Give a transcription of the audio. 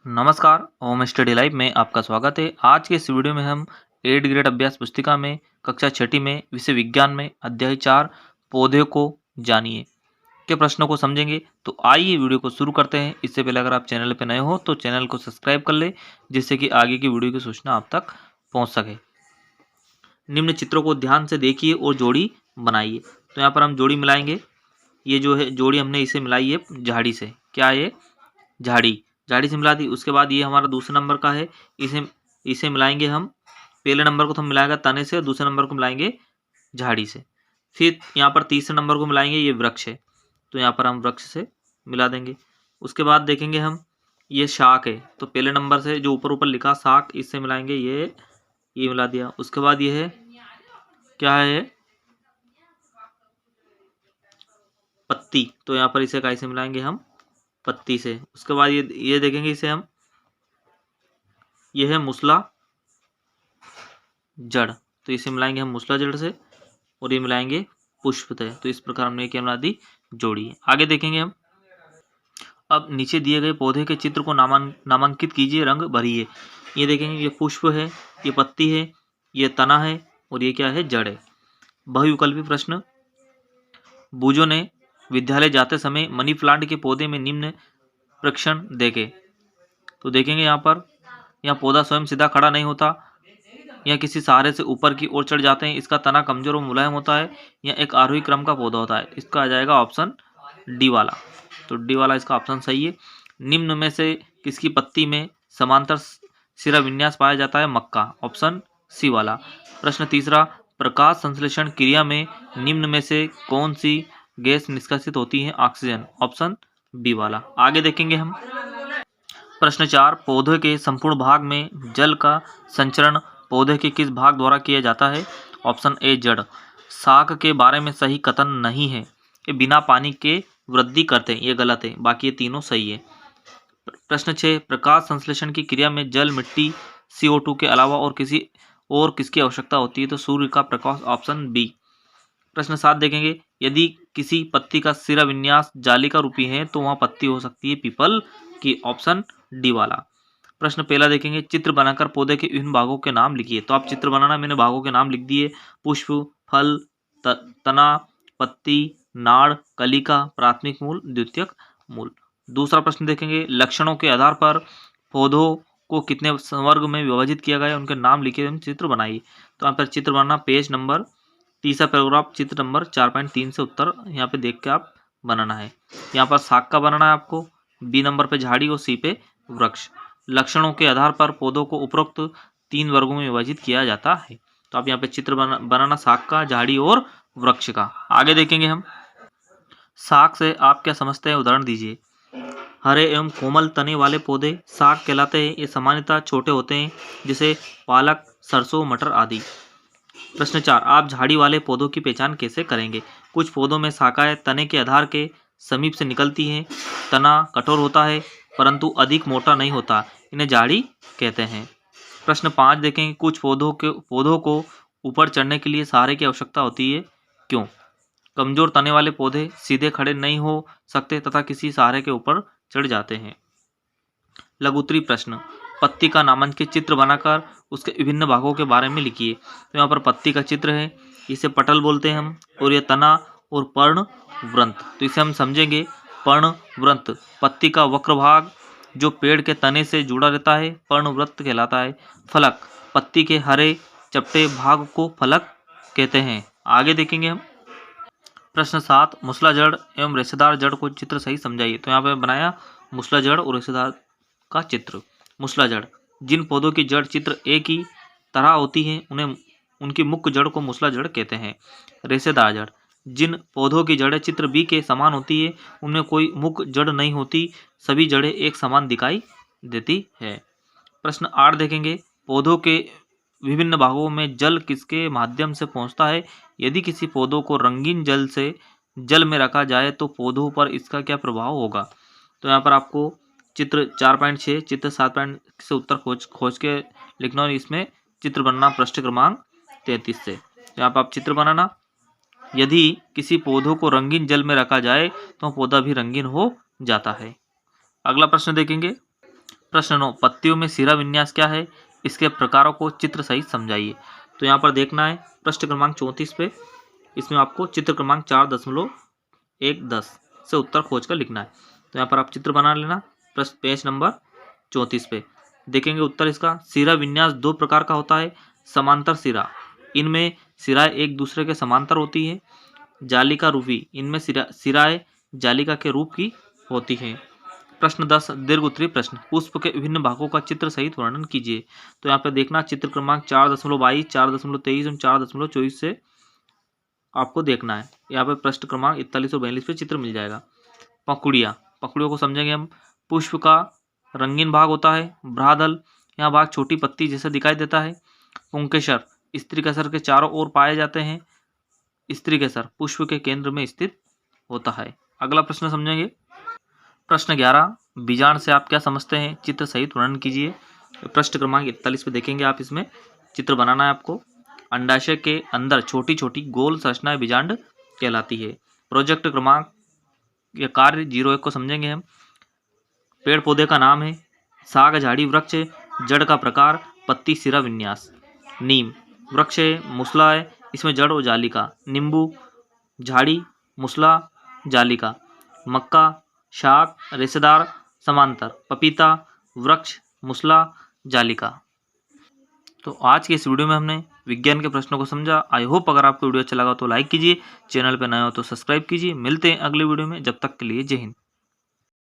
नमस्कार, home study live में आपका स्वागत है। आज के इस वीडियो में हम 8th ग्रेड अभ्यास पुस्तिका में कक्षा 6ठी में विषय विज्ञान में अध्याय 4 पौधे को जानिए के प्रश्नों को समझेंगे। तो आइए वीडियो को शुरू करते हैं। इससे पहले अगर आप चैनल पर नए हो तो चैनल को सब्सक्राइब कर ले, जिससे कि आगे की वीडियो की सूचना आप तक पहुँच सके। निम्न चित्रों को ध्यान से देखिए और जोड़ी बनाइए। तो यहाँ पर हम जोड़ी मिलाएंगे। ये जो है जोड़ी हमने इसे मिलाई है झाड़ी से। क्या है? झाड़ी से मिला दी। उसके बाद ये हमारा दूसरे नंबर का है, इसे इसे मिलाएंगे हम। पहले नंबर को तो हम मिलाएगा तने से और दूसरे नंबर को मिलाएंगे झाड़ी से। फिर यहाँ पर तीसरे नंबर को मिलाएंगे, ये वृक्ष है, तो यहाँ पर हम वृक्ष से मिला देंगे। उसके बाद देखेंगे हम, ये शाख है, तो पहले नंबर से जो ऊपर ऊपर लिखा शाख, इससे मिलाएंगे, ये मिला दिया। उसके बाद ये है, क्या है? पत्ती, तो यहाँ पर इसे कैसे मिलाएंगे हम? पत्ती से। उसके बाद ये देखेंगे, इसे हम, ये है मूसला जड़, तो इसे मिलाएंगे हम मूसला जड़ से, और ये मिलाएंगे पुष्पतः। तो इस प्रकार हमने क्या बना दी? जोड़ी। आगे देखेंगे हम। अब नीचे दिए गए पौधे के चित्र को नामांकित कीजिए, रंग भरिए। ये देखेंगे, ये पुष्प है, ये पत्ती है, ये तना है, और ये क्या है? जड़ है। बहुविकल्पी प्रश्न। बूजो ने विद्यालय जाते समय मनी प्लांट के पौधे में निम्न परीक्षण देखे। तो देखेंगे यहाँ पर, यहाँ पौधा स्वयं सीधा खड़ा नहीं होता, यह किसी सहारे से ऊपर की ओर चढ़ जाते हैं, इसका तना कमजोर और मुलायम होता है, यह एक आरोही क्रम का पौधा होता है। इसका आ जाएगा ऑप्शन डी वाला। तो डी वाला इसका ऑप्शन सही है। निम्न में से किसकी पत्ती में समांतर सिरा विन्यास पाया जाता है? मक्का, ऑप्शन सी वाला। प्रश्न तीसरा, प्रकाश संश्लेषण क्रिया में निम्न में से कौन सी गैस निष्कासित होती है? ऑक्सीजन, ऑप्शन बी वाला। आगे देखेंगे हम। प्रश्न 4, पौधे के संपूर्ण भाग में जल का संचरण पौधे के किस भाग द्वारा किया जाता है? ऑप्शन ए जड़। शाख के बारे में सही कथन नहीं है, ये बिना पानी के वृद्धि करते हैं, ये गलत है, बाकी ये तीनों सही है। प्रश्न 6, प्रकाश संश्लेषण की क्रिया में जल, मिट्टी, CO2 के अलावा और किसकी आवश्यकता होती है? तो सूर्य का प्रकाश, ऑप्शन बी। प्रश्न 7 देखेंगे, यदि किसी पत्ती का सिरा विन्यास जालिका रूपी है तो वहां पत्ती हो सकती है पीपल की, ऑप्शन डी वाला। प्रश्न पहला देखेंगे, चित्र बनाकर पौधे के विभिन्न भागों के नाम लिखिए। तो आप चित्र बनाना, मैंने भागों के नाम लिख दिए, पुष्प, फल, तना, पत्ती, नाड़, कलिका, प्राथमिक मूल, द्वितीयक मूल। दूसरा प्रश्न देखेंगे, लक्षणों के आधार पर पौधों को कितने वर्ग में विभाजित किया गया है, उनके नाम लिखे, हम चित्र बनाइए। तो यहाँ पर चित्र बनाना, पेज नंबर, तीसरा पैराग्राफ, चित्र नंबर 4.3 से उत्तर यहाँ पे देख के आप बनाना है। यहाँ पर शाख का बनाना है आपको, बी नंबर पे झाड़ी और सी पे वृक्ष। लक्षणों के आधार पर पौधों को उपरोक्त 3 वर्गों में विभाजित किया जाता है। तो आप यहाँ पे चित्र बनाना शाख का, झाड़ी और वृक्ष का। आगे देखेंगे हम। शाख से आप क्या समझते हैं? उदाहरण दीजिए। हरे एवं कोमल तने वाले पौधे शाख कहलाते हैं। ये सामान्यतः छोटे होते हैं, जैसे पालक, सरसों, मटर आदि। प्रश्न 4, आप झाड़ी वाले पौधों की पहचान कैसे करेंगे? कुछ पौधों में शाखाएं तने के आधार के समीप से निकलती हैं। तना कठोर होता है परंतु अधिक मोटा नहीं होता, इन्हें झाड़ी कहते हैं। प्रश्न 5 देखेंगे, कुछ पौधों को ऊपर चढ़ने के लिए सहारे की आवश्यकता होती है, क्यों? कमजोर तने वाले पौधे सीधे खड़े नहीं हो सकते तथा किसी सहारे के ऊपर चढ़ जाते हैं। लघुत्तरी प्रश्न, पत्ती का नामांकित चित्र बनाकर उसके विभिन्न भागों के बारे में लिखिए। तो यहाँ पर पत्ती का चित्र है, इसे पटल बोलते हैं हम, और यह तना और पर्ण वृंत। तो इसे हम समझेंगे, पर्ण वृंत पत्ती का वक्र भाग जो पेड़ के तने से जुड़ा रहता है, पर्णवृत्त कहलाता है। फलक, पत्ती के हरे चपटे भाग को फलक कहते हैं। आगे देखेंगे हम। प्रश्न 7, मूसला जड़ एवं रेशेदार जड़ को चित्र सही समझाइए। तो यहाँ पे बनाया मूसला जड़ और रेशेदार का चित्र। मूसला जड़, जिन पौधों की जड़ चित्र ए की तरह होती है उन्हें उनकी मुख्य जड़ को मूसला जड़ कहते हैं। रेशेदार जड़, जिन पौधों की जड़ें चित्र बी के समान होती है उनमें कोई मुख्य जड़ नहीं होती, सभी जड़ें एक समान दिखाई देती है। प्रश्न 8 देखेंगे, पौधों के विभिन्न भागों में जल किसके माध्यम से पहुंचता है? यदि किसी पौधों को रंगीन जल में रखा जाए तो पौधों पर इसका क्या प्रभाव होगा? तो यहाँ पर आपको चित्र 4.6, चित्र 7 से उत्तर खोज के लिखना, और इसमें चित्र बनना पृष्ठ क्रमांक 33 से। तो यहाँ पर आप चित्र बनाना, यदि किसी पौधों को रंगीन जल में रखा जाए तो पौधा भी रंगीन हो जाता है। अगला प्रश्न देखेंगे। प्रश्न 9, पत्तियों में सिरा विन्यास क्या है, इसके प्रकारों को चित्र सहित समझाइए। तो यहाँ पर देखना है प्रश्न क्रमांक 34 पे, इसमें आपको चित्र क्रमांक 4.110 से उत्तर खोज कर लिखना है। तो यहाँ पर आप चित्र बना लेना प्रश्न पेज नंबर 34 पे। देखेंगे उत्तर इसका, सिरा विन्यास दो प्रकार का होता है। समांतर सिरा, इनमें सिराएं एक दूसरे के समांतर होती है। जालिका रूपी, इनमें सिराएं जालिका के रूप की होती है। प्रश्न 10, दीर्घ उत्तरीय प्रश्न, पुष्प के विभिन्न भागों का चित्र सहित वर्णन कीजिए। तो यहाँ पे देखना चित्र क्रमांक 4.22, 4.23 और 4.24 से आपको देखना है। यहाँ पे प्रश्न क्रमांक 41 और 42 पे चित्र मिल जाएगा। पखुड़ियों को समझेंगे हम। पुष्प का रंगीन भाग होता है भ्रादल, यहाँ भाग छोटी पत्ती जैसा दिखाई देता है। पुंकेसर, स्त्री केसर के चारों ओर पाए जाते हैं। स्त्री केसर पुष्प के केंद्र में स्थित होता है। अगला प्रश्न समझेंगे। प्रश्न 11, बीजांड से आप क्या समझते हैं, चित्र सहित वर्णन कीजिए। प्रश्न क्रमांक 41 पे देखेंगे आप, इसमें चित्र बनाना है आपको। अंडाशय के अंदर छोटी छोटी गोल संरचनाएं बीजांड कहलाती है। प्रोजेक्ट क्रमांक या कार्य 01 को समझेंगे हम। पेड़ पौधे का नाम है। साग झाड़ी वृक्ष, जड़ का प्रकार, पत्ती सिरा विन्यास। नीम वृक्ष है, मुसला है, इसमें जड़ और जालिका। नींबू झाड़ी, मुसला, जालिका। मक्का शाक, रेशेदार, समांतर। पपीता वृक्ष, मुसला, जालिका। तो आज की इस वीडियो में हमने विज्ञान के प्रश्नों को समझा। आई होप अगर आपको वीडियो अच्छा लगा तो लाइक कीजिए, चैनल पर नए हो तो सब्सक्राइब कीजिए। मिलते हैं अगले वीडियो में, जब तक के लिए जय हिंद।